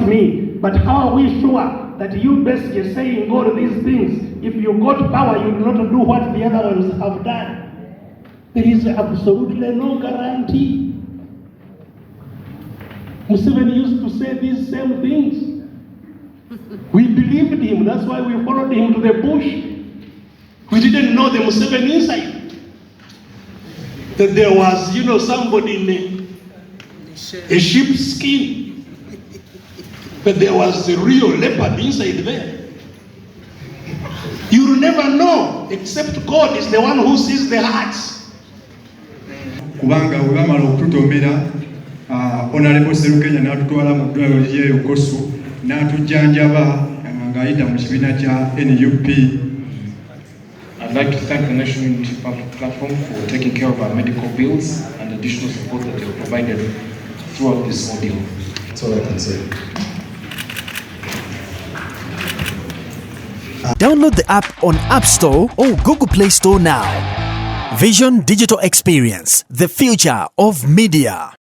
me. But how are we sure that you Besigye saying all these things, if you got power, you will not do what the other ones have done? There is absolutely no guarantee. Museveni used to say these same things. We believed him, that's why we followed him to the bush. We didn't know the Museveni inside. That there was, somebody in a sheep's skin. But there was a real leopard inside there. You will never know, except God is the one who sees the hearts. Kubanga webamala okututomera Honorable Serukenya n'atutwala mu ddwaliro ly'e Ukosu n'atujjanjaba ng'ayita mu kibiina kya NUP. I'd like to thank the National Unity Platform for taking care of our medical bills and additional support that they have provided throughout this ordeal. That's all I can say. Download the app on App Store or Google Play Store now. Vision Digital Experience, the future of media.